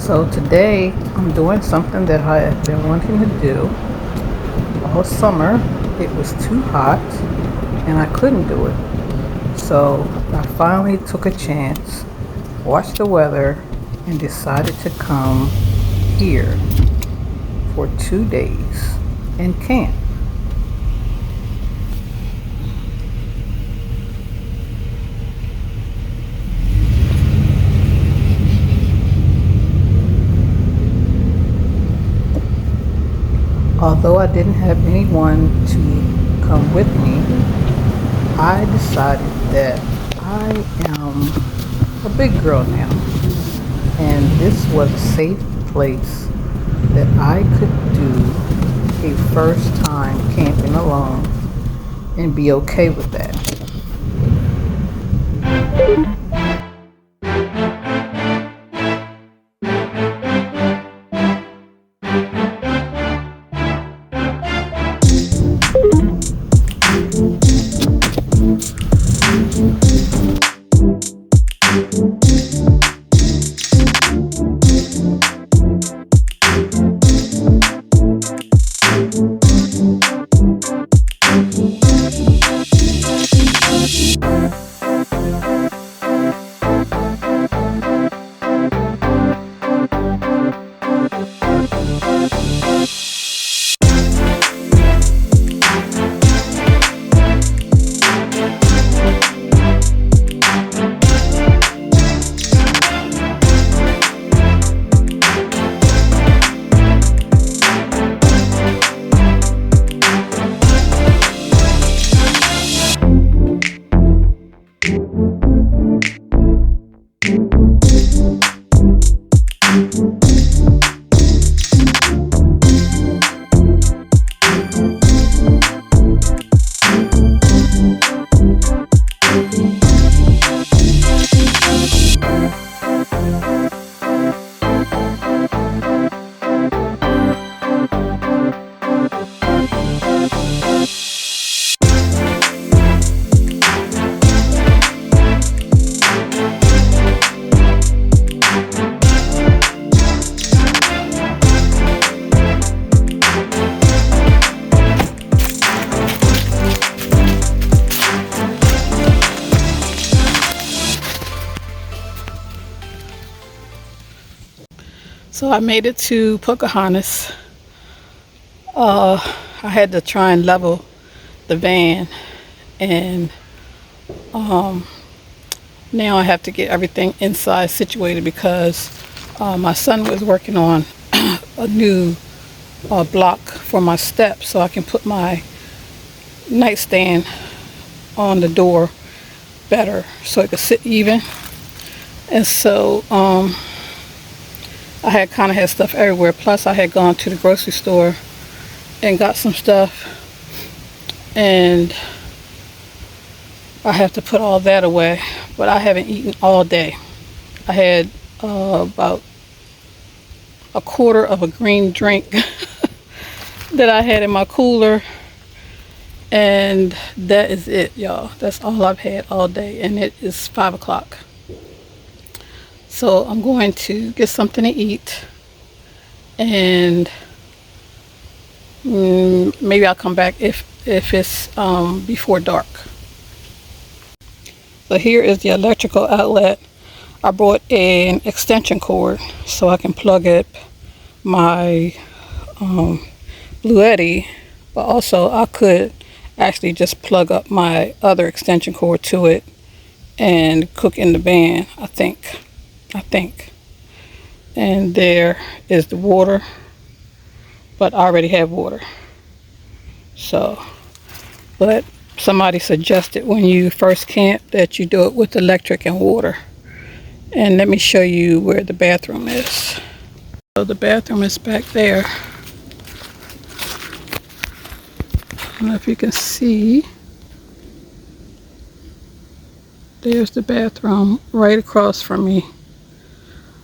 So today I'm doing something that I have been wanting to do all summer. It was too hot and I couldn't do it. So I finally took a chance, watched the weather, and decided to come here for 2 days and camp. Although I didn't have anyone to come with me, I decided that I am a big girl now, and this was a safe place that I could do a first time camping alone and be okay with that. So I made it to Pocahontas. I had to try and level the van, and now I have to get everything inside situated because my son was working on a new block for my steps so I can put my nightstand on the door better so it could sit even. And so I had kind of had stuff everywhere. Plus I had gone to the grocery store and got some stuff, and I have to put all that away. But I haven't eaten all day. I had about a quarter of a green drink that I had in my cooler, and that is it, y'all. That's all I've had all day, and it is 5 o'clock. So I'm going to get something to eat, and maybe I'll come back if it's before dark. So here is the electrical outlet. I brought an extension cord so I can plug up my Bluetti, but also I could actually just plug up my other extension cord to it and cook in the van, I think. And there is the water, but I already have water. So, but somebody suggested when you first camp that you do it with electric and water. And let me show you where the bathroom is. So the bathroom is back there. I don't know if you can see. There's the bathroom right across from me,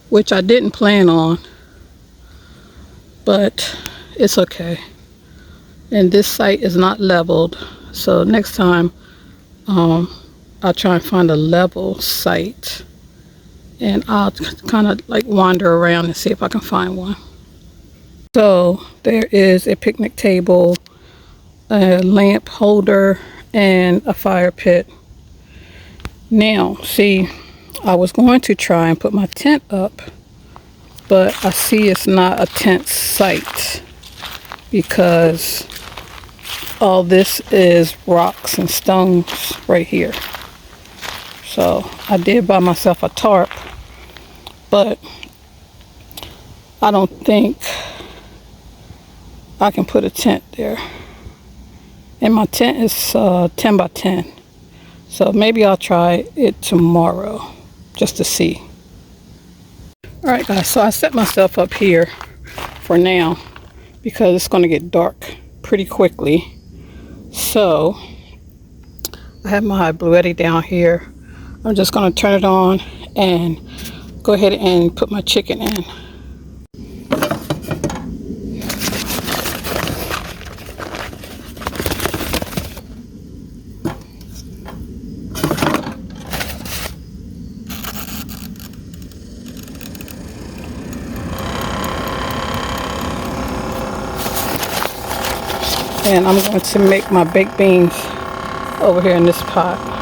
which I didn't plan on, but it's okay. And this site is not leveled, so next time I'll try and find a level site and I'll kind of like wander around and see if I can find one. So there is a picnic table, a lamp holder, and a fire pit. Now, see, I was going to try and put my tent up, but I see it's not a tent site because all this is rocks and stones right here. So I did buy myself a tarp, but I don't think I can put a tent there. And my tent is 10 by 10. So maybe I'll try it tomorrow just to see. Alright guys, so I set myself up here for now because it's going to get dark pretty quickly. So I have my Bluetti down here. I'm just going to turn it on and go ahead and put my chicken in. And I'm going to make my baked beans over here in this pot.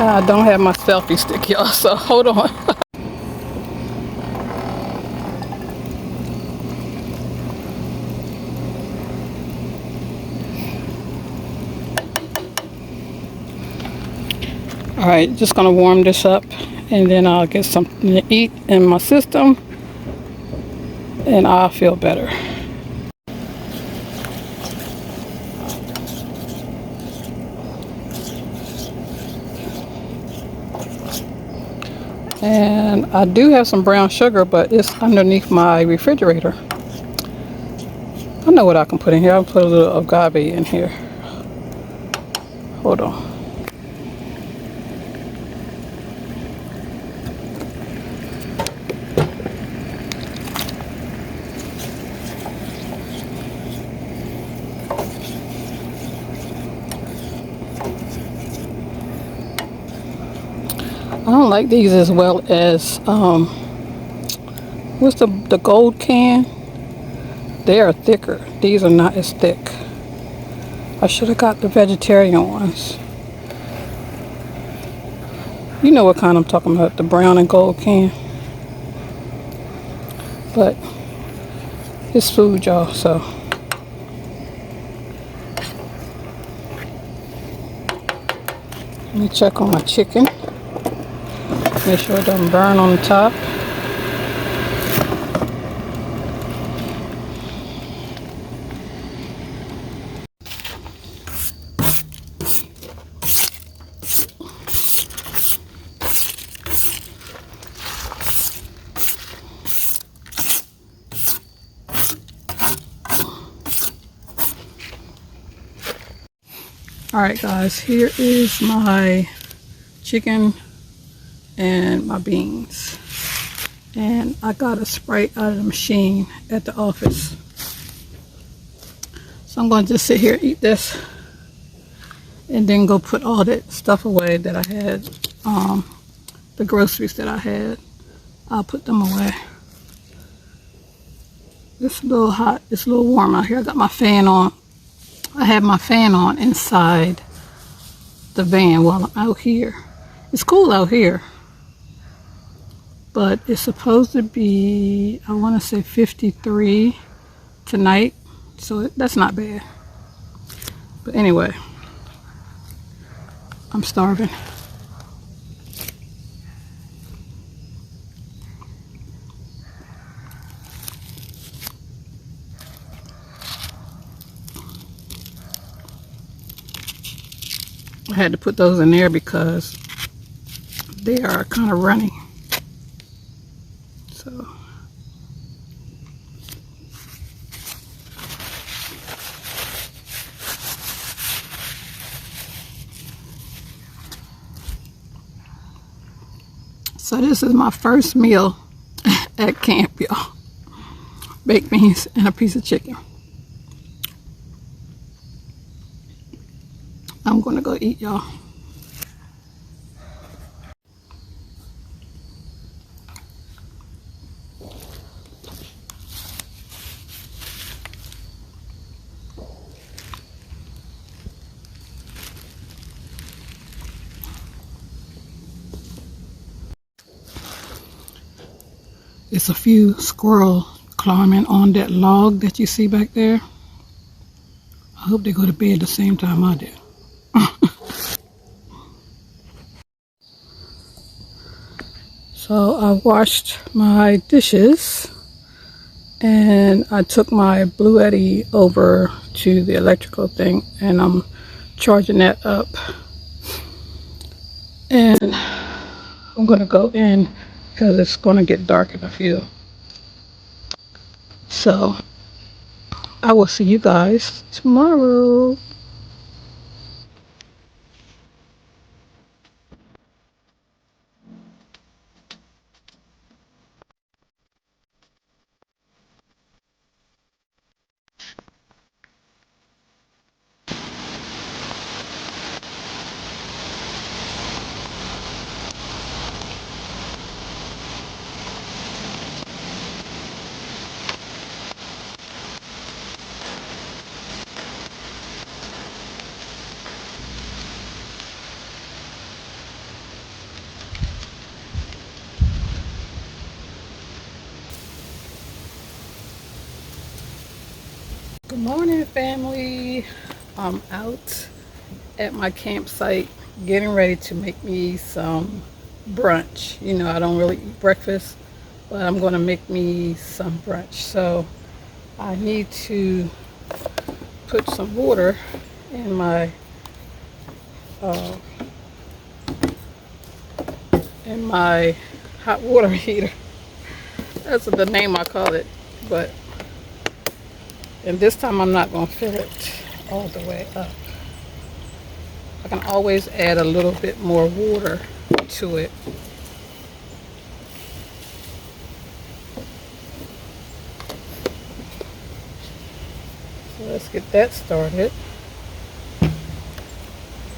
I don't have my selfie stick, y'all, so hold on. Alright, just gonna warm this up and then I'll get something to eat in my system and I'll feel better. And I do have some brown sugar, but it's underneath my refrigerator. I know what I can put in here. I'll put a little agave in here. Hold on. I don't like these as well as what's the gold can? They are thicker. These are not as thick. I should have got the vegetarian ones. You know what kind I'm talking about, the brown and gold can. But it's food, y'all, so. Let me check on my chicken. Make sure it doesn't burn on the top. Alright guys, here is my chicken and my beans. And I got a Sprite out of the machine at the office. So I'm going to just sit here and eat this. And then go put all that stuff away that I had. The groceries that I had. I'll put them away. It's a little hot. It's a little warm out here. I got my fan on. I have my fan on inside the van while I'm out here. It's cool out here. But it's supposed to be, I want to say 53 tonight. So that's not bad. But anyway, I'm starving. I had to put those in there because they are kind of runny. So So this is my first meal at camp, y'all. Baked beans and a piece of chicken. I'm gonna go eat, y'all. It's a few squirrels climbing on that log that you see back there. I hope they go to bed the same time I do. So I washed my dishes and I took my Blue Eddy over to the electrical thing and I'm charging that up. And I'm gonna go in because it's gonna get dark in a few. So I will see you guys tomorrow. Good morning, family. I'm out at my campsite getting ready to make me some brunch. You know, I don't really eat breakfast, but I'm going to make me some brunch. So I need to put some water in my uh, hot water heater. That's the name I call it, but and this time I'm not going to fill it all the way up. I can always add a little bit more water to it. So let's get that started.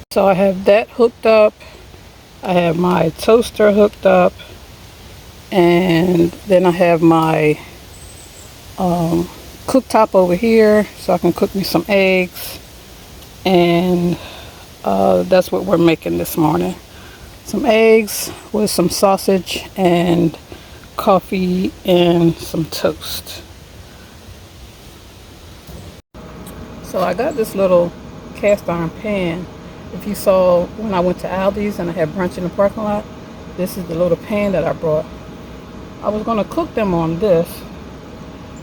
So I have that hooked up. I have my toaster hooked up. And then I have my cooktop over here so I can cook me some eggs. And that's what we're making this morning. Some eggs with some sausage and coffee and some toast. So I got this little cast iron pan. If you saw when I went to Aldi's and I had brunch in the parking lot, this is the little pan that I brought. I was going to cook them on this,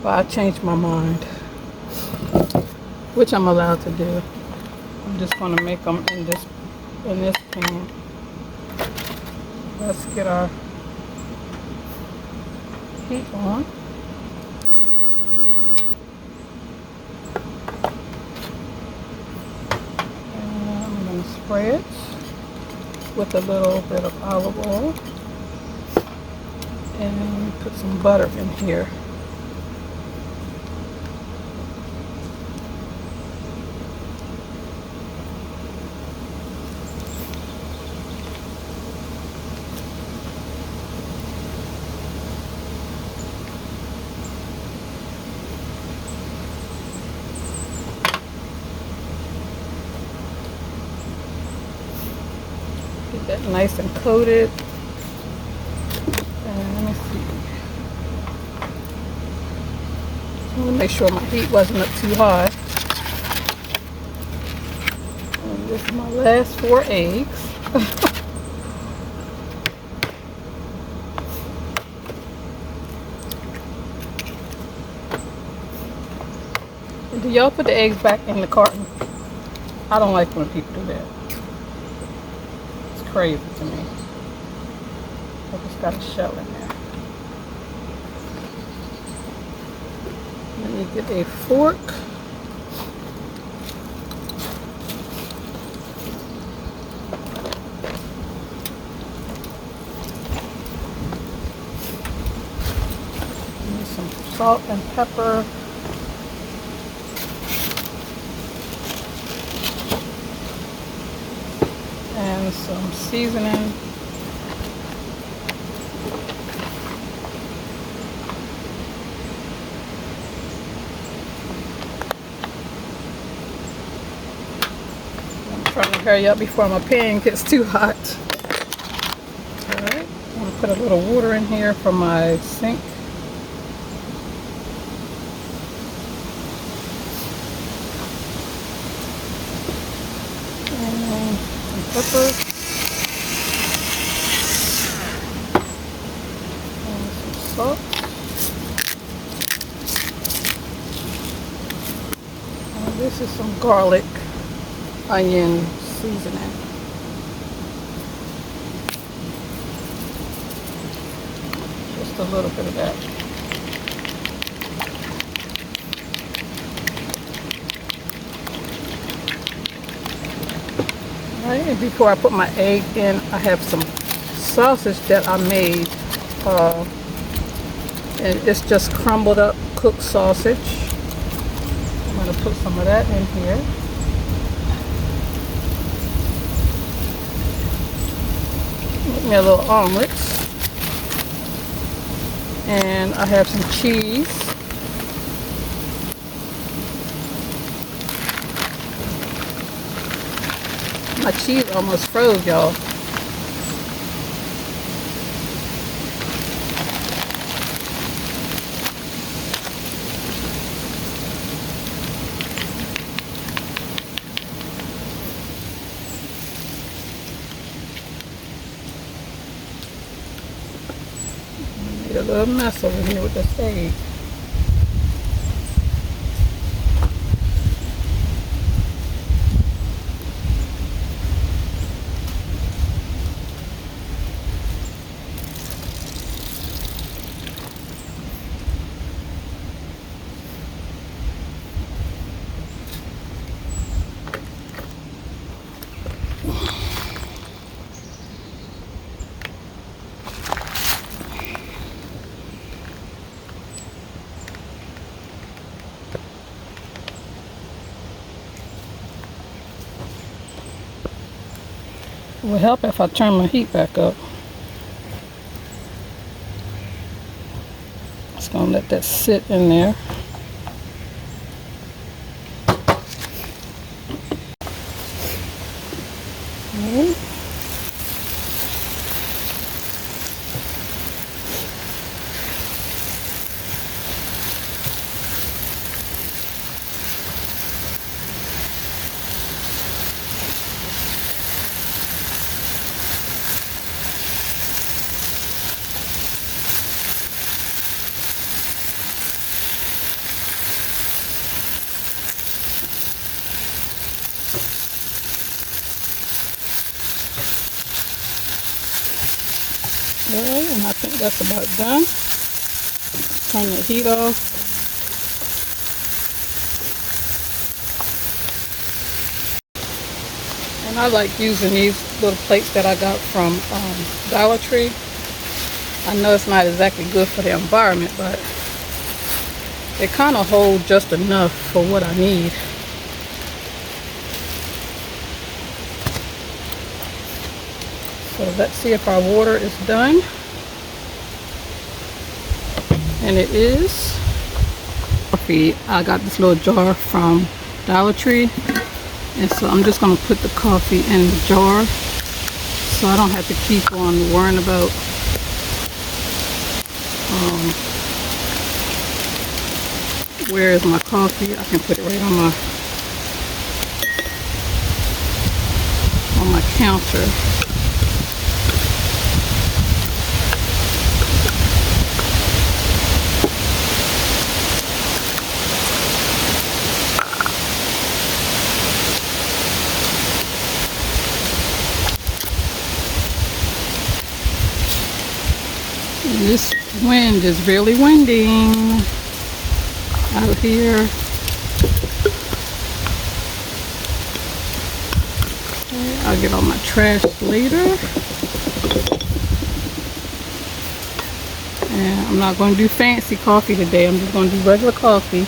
but I changed my mind, which I'm allowed to do. I'm just going to make them in this pan. Let's get our heat on. And I'm going to spray it with a little bit of olive oil and put some butter in here. Get that nice and coated. And let me see. I want to make sure my heat wasn't up too high. And this is my last 4 eggs. And do y'all put the eggs back in the carton? I don't like when people do that. It's crazy to me. I just got a shell in there. Let me get a fork. salt and pepper. And some seasoning. I'm trying to hurry up before my pan gets too hot. Alright, I'm going to put a little water in here for my sink. And some pepper. And some salt. And this is some garlic onion seasoning. Just a little bit of that. Alright, and before I put my egg in, I have some sausage that I made. And it's just crumbled up cooked sausage. I'm going to put some of that in here. Make me a little omelet. And I have some cheese. My cheese almost froze, y'all. Made a little mess over here with this egg. It will help if I turn my heat back up. Just gonna let that sit in there. Alright. Alright, and I think that's about done. Turn the heat off. And I like using these little plates that I got from Dollar Tree. I know it's not exactly good for the environment, but they kind of hold just enough for what I need. So let's see if our water is done. And it is. Coffee. I got this little jar from Dollar Tree. And so I'm just going to put the coffee in the jar so I don't have to keep on worrying about where is my coffee. I can put it right on my counter. This wind is really winding out here. Okay, I'll get all my trash later. And I'm not going to do fancy coffee today. I'm just going to do regular coffee.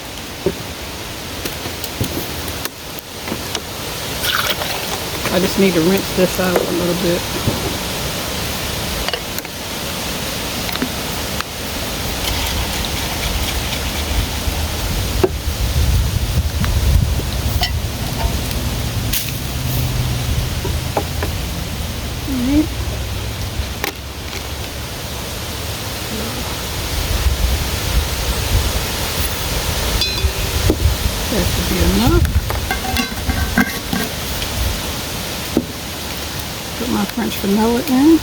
I just need to rinse this out a little bit. Alright. That should be enough. Put my French vanilla in.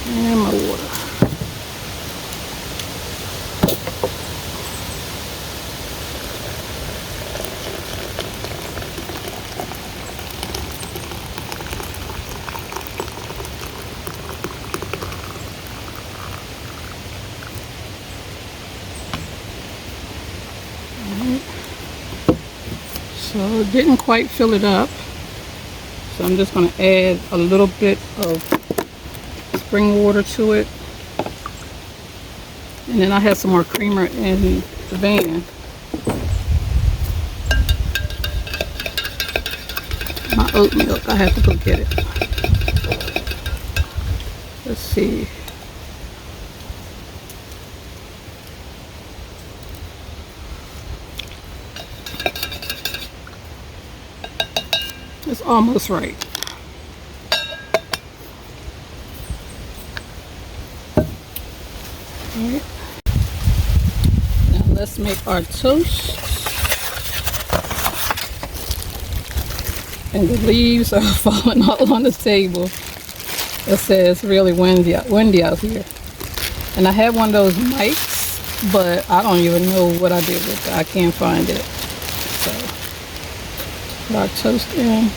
And my water. So didn't quite fill it up, so I'm just going to add a little bit of spring water to it, and then I have some more creamer in the van. My oat milk, I have to go get it. Let's see. It's almost right. Alright. Now let's make our toast. And the leaves are falling all on the table. It says really windy out here. And I have one of those mics, but I don't even know what I did with it. I can't find it. So put our toast in.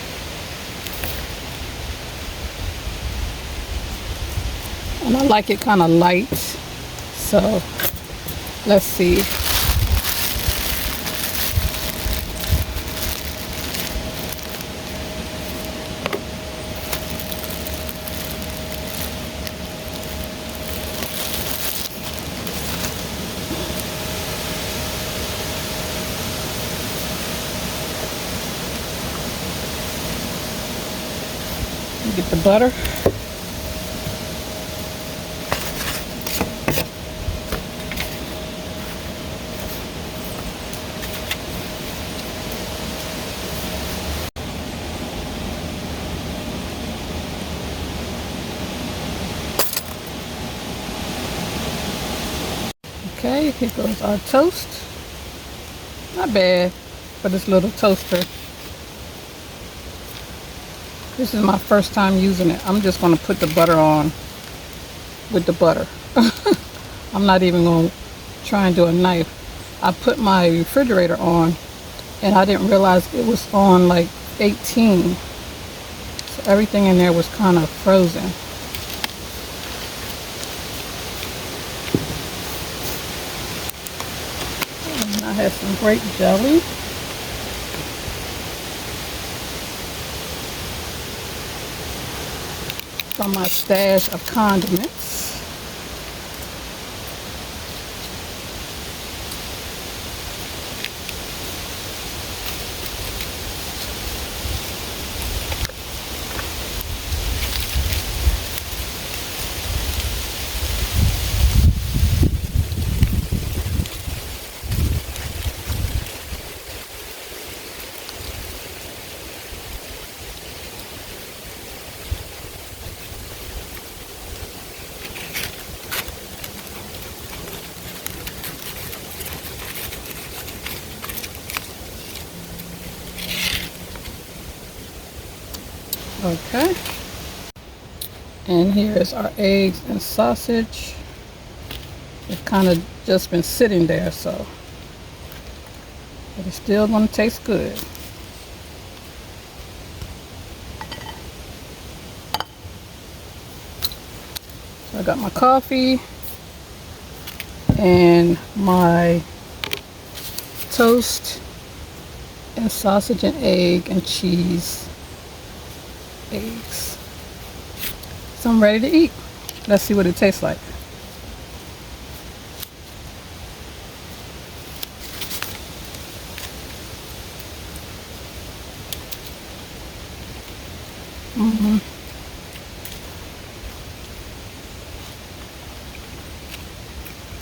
And I like it kind of light. So let's see. Get the butter. Okay, here goes our toast. Not bad for this little toaster. This is my first time using it. I'm just going to put the butter on with the butter. I'm not even going to try and do a knife. I put my refrigerator on and I didn't realize it was on like 18. So everything in there was kind of frozen. And I have some grape jelly. From my stash of condiments. Okay, and here is our eggs and sausage. It's kind of just been sitting there, so but it's still going to taste good. So I got my coffee and my toast and sausage and egg and cheese eggs. So I'm ready to eat. Let's see what it tastes like.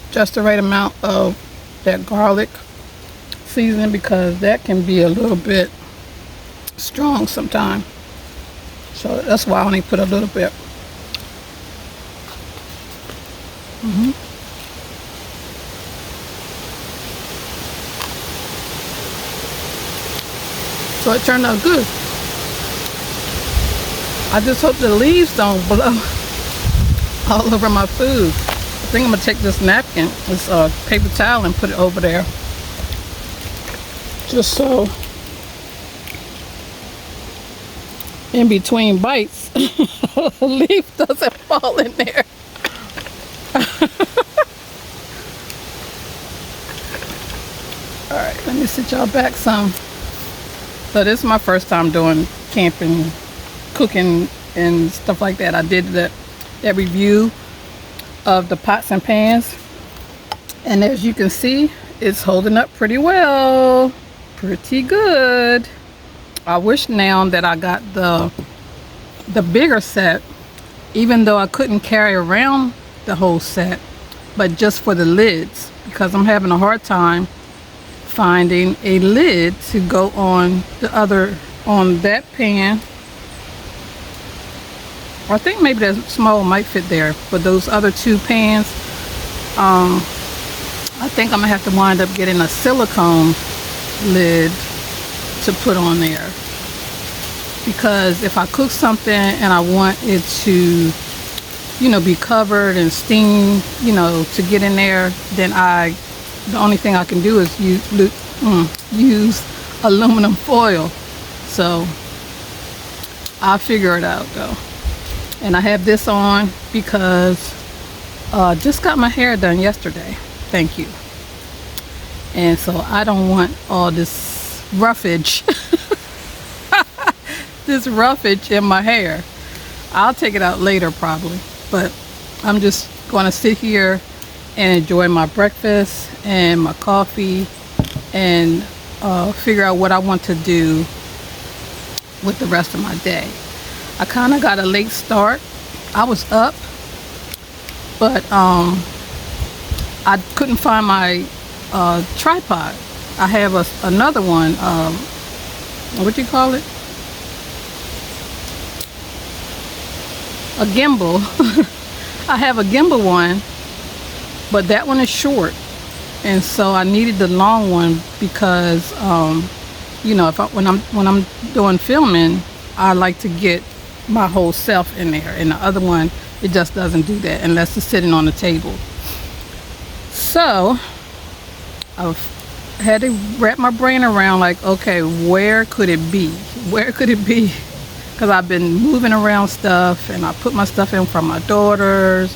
Just the right amount of that garlic seasoning, because that can be a little bit strong sometimes. So that's why I only put a little bit. So it turned out good. I just hope the leaves don't blow all over my food. I think I'm gonna take this napkin, this paper towel, and put it over there, just so in between bites, a leaf doesn't fall in there. All right, let me sit y'all back some. So this is my first time doing camping, cooking, and stuff like that. I did that review of the pots and pans, and as you can see, it's holding up pretty well, pretty good. I wish now that I got the bigger set, even though I couldn't carry around the whole set, but just for the lids, because I'm having a hard time finding a lid to go on that pan. I think maybe that small might fit there, but those other two pans, I think I'm gonna have to wind up getting a silicone lid to put on there, because if I cook something and I want it to, be covered and steam, to get in there, then the only thing I can do is use aluminum foil. So I'll figure it out though. And I have this on because just got my hair done yesterday. Thank you. And so I don't want all this roughage, in my hair. I'll take it out later probably, but I'm just going to sit here and enjoy my breakfast and my coffee and figure out what I want to do with the rest of my day. I kind of got a late start. I was up, but I couldn't find my tripod. I have another one, what do you call it? A gimbal. I have a gimbal one, but that one is short, and so I needed the long one because when I'm doing filming, I like to get my whole self in there, and the other one, it just doesn't do that unless it's sitting on the table. So I've had to wrap my brain around, like, okay, where could it be, because I've been moving around stuff, and I put my stuff in from my daughters,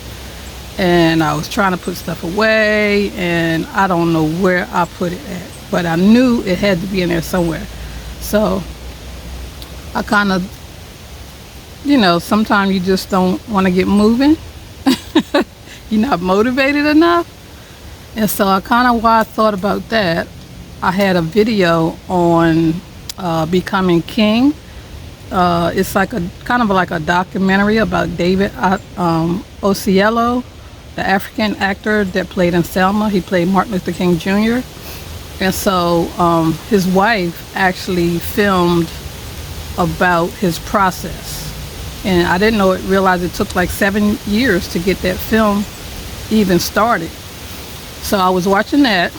and I was trying to put stuff away, and I don't know where I put it at, but I knew it had to be in there somewhere. So I kind of, sometimes you just don't want to get moving. You're not motivated enough. And so I while I thought about that, I had a video on becoming king. It's like like a documentary about David Oceello, the African actor that played in Selma. He played Martin Luther King Jr. And so his wife actually filmed about his process. And I didn't realize it took like 7 years to get that film even started. So I was watching that,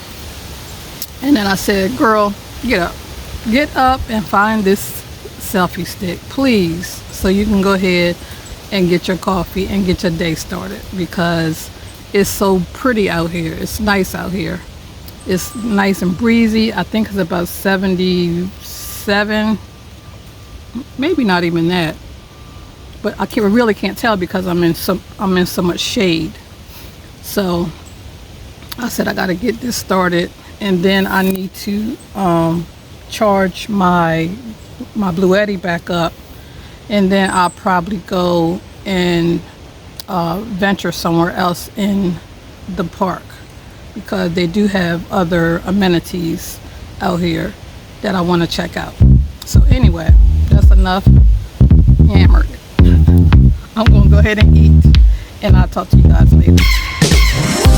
and then I said, girl, get up and find this selfie stick, please, so you can go ahead and get your coffee and get your day started, because it's so pretty out here. It's nice out here. It's nice and breezy. I think it's about 77, maybe not even that, but I really can't tell because I'm in so much shade. So I said I got to get this started, and then I need to charge my Blue Eddy back up, and then I'll probably go and venture somewhere else in the park, because they do have other amenities out here that I want to check out. So anyway, that's enough yammered. I'm going to go ahead and eat, and I'll talk to you guys later.